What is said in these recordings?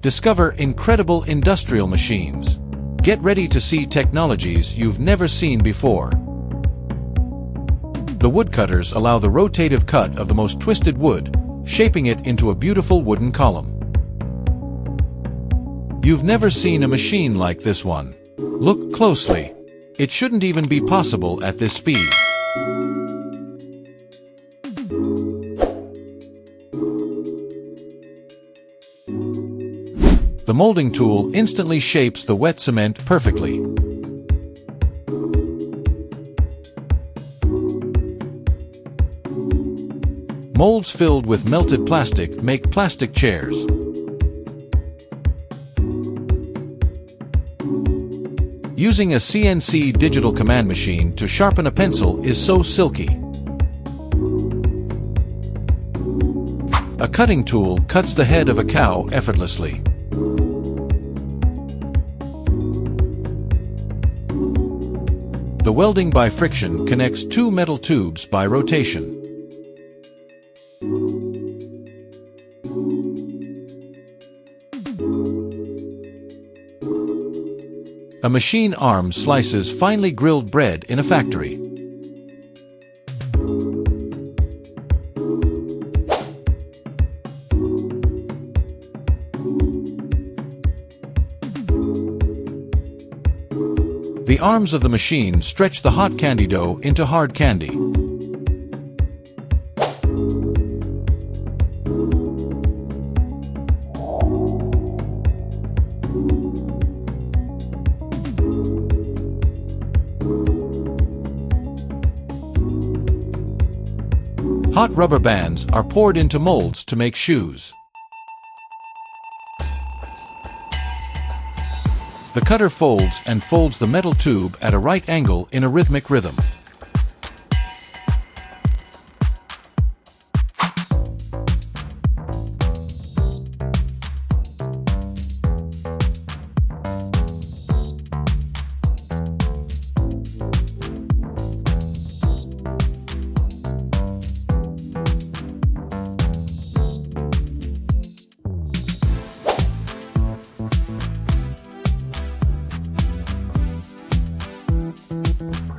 Discover incredible industrial machines. Get ready to see technologies you've never seen before. The woodcutters allow the rotative cut of the most twisted wood, shaping it into a beautiful wooden column. You've never seen a machine like this one. Look closely. It shouldn't even be possible at this speed. The molding tool instantly shapes the wet cement perfectly. Molds filled with melted plastic make plastic chairs. Using a CNC digital command machine to sharpen a pencil is so silky. A cutting tool cuts the head of a cow effortlessly. The welding by friction connects two metal tubes by rotation. A machine arm slices finely grilled bread in a factory. The arms of the machine stretch the hot candy dough into hard candy. Hot rubber bands are poured into molds to make shoes. The cutter folds and folds the metal tube at a right angle in a rhythmic rhythm.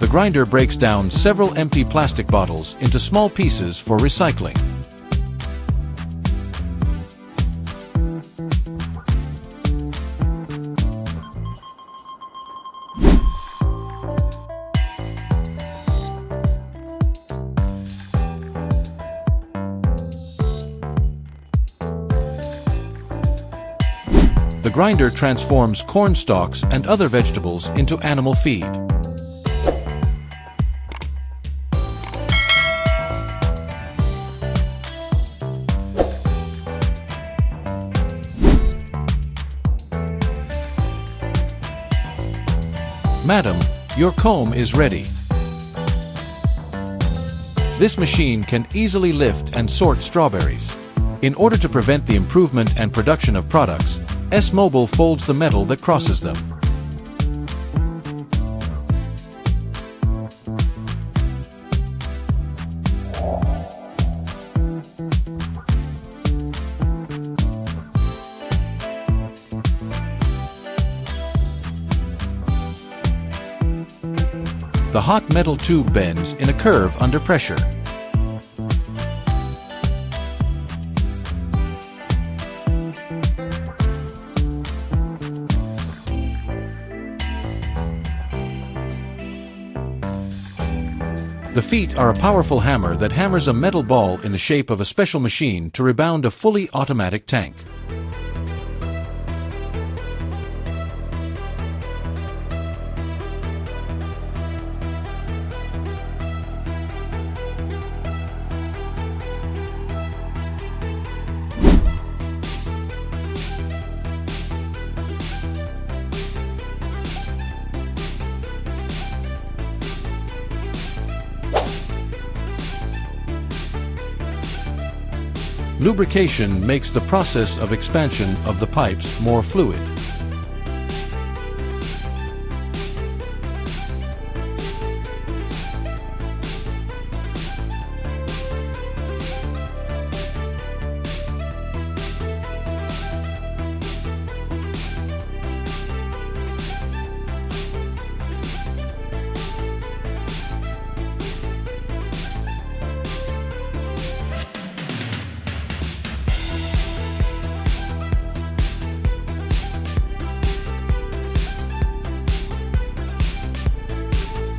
The grinder breaks down several empty plastic bottles into small pieces for recycling. The grinder transforms corn stalks and other vegetables into animal feed. Madam, your comb is ready. This machine can easily lift and sort strawberries. In order to prevent the improvement and production of products, S-Mobile folds the metal that crosses them. The hot metal tube bends in a curve under pressure. The feet are a powerful hammer that hammers a metal ball in the shape of a special machine to rebound a fully automatic tank. Lubrication makes the process of expansion of the pipes more fluid.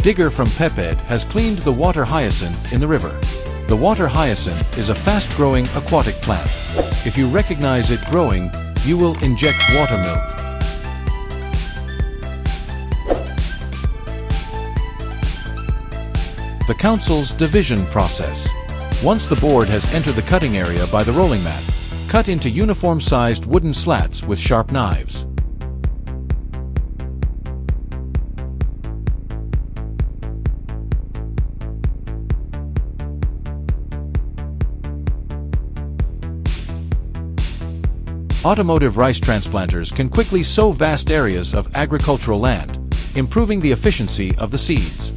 digger from Peped has cleaned the water hyacinth in the river. The water hyacinth is a fast-growing aquatic plant. If you recognize it growing, you will inject water milk. The council's division process. Once the board has entered the cutting area by the rolling mat, cut into uniform-sized wooden slats with sharp knives. Automotive rice transplanters can quickly sow vast areas of agricultural land, improving the efficiency of the seeds.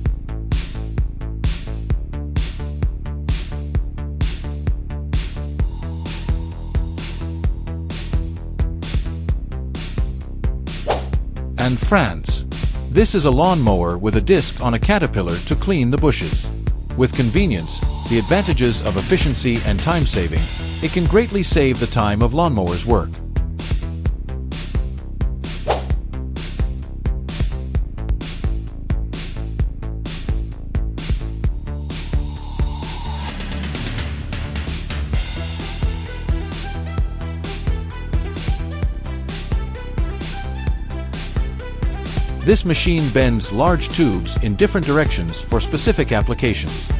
And France. This is a lawnmower with a disc on a caterpillar to clean the bushes. With convenience, the advantages of efficiency and time saving, it can greatly save the time of lawnmowers' work. This machine bends large tubes in different directions for specific applications.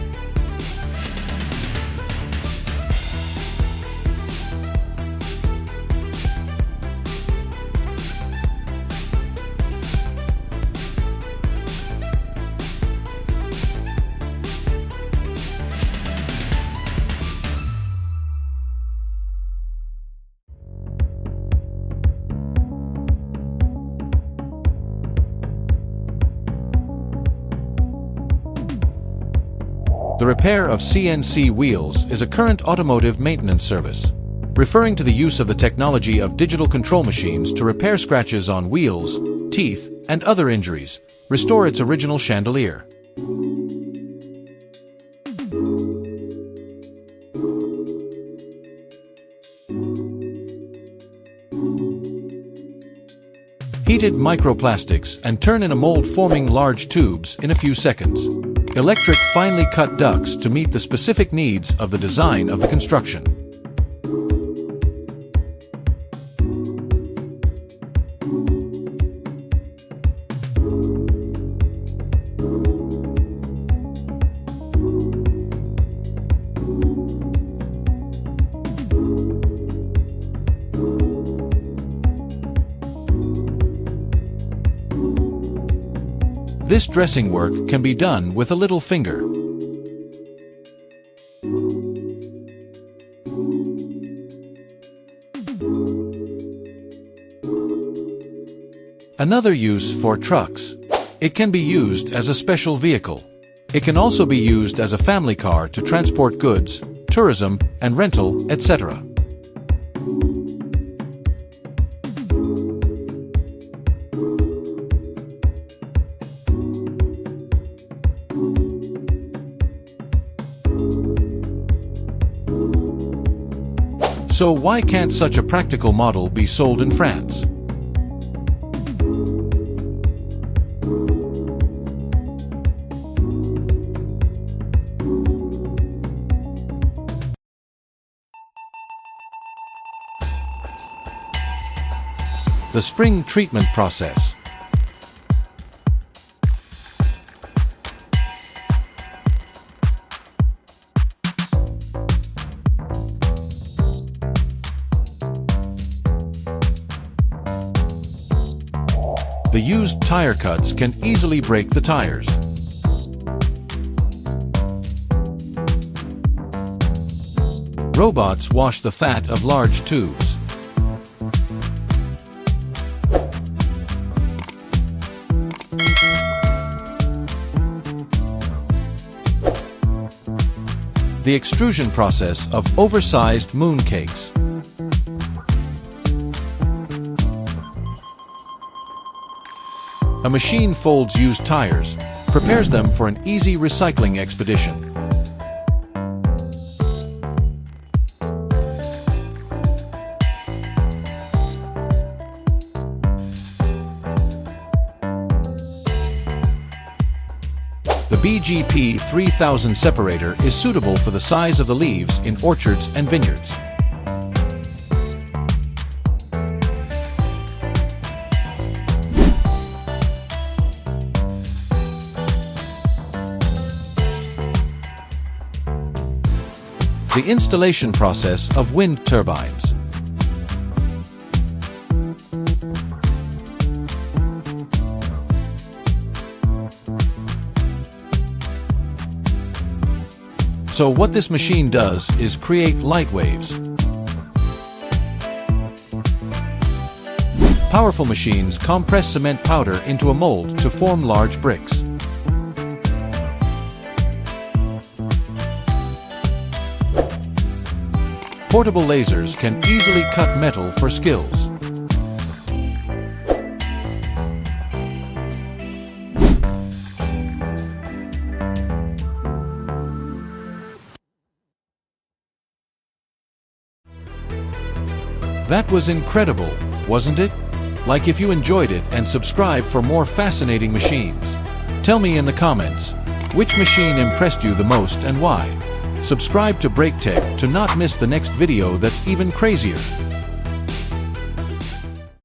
The repair of CNC wheels is a current automotive maintenance service, referring to the use of the technology of digital control machines to repair scratches on wheels, teeth, and other injuries, restore its original chandelier. Heated microplastics and turn in a mold forming large tubes in a few seconds. Electric finely cut ducts to meet the specific needs of the design of the construction. This dressing work can be done with a little finger. Another use for trucks. It can be used as a special vehicle. It can also be used as a family car to transport goods, tourism, and rental, etc. So why can't such a practical model be sold in France? The spring treatment process. The used tire cuts can easily break the tires. Robots wash the fat of large tubes. The extrusion process of oversized mooncakes. A machine folds used tires, prepares them for an easy recycling expedition. BGP 3000 separator is suitable for the size of the leaves in orchards and vineyards. The installation process of wind turbines. So what this machine does is create light waves. Powerful machines compress cement powder into a mold to form large bricks. Portable lasers can easily cut metal for skills. That was incredible, wasn't it? Like if you enjoyed it and subscribe for more fascinating machines. Tell me in the comments, which machine impressed you the most and why? Subscribe to BreakTech to not miss the next video that's even crazier.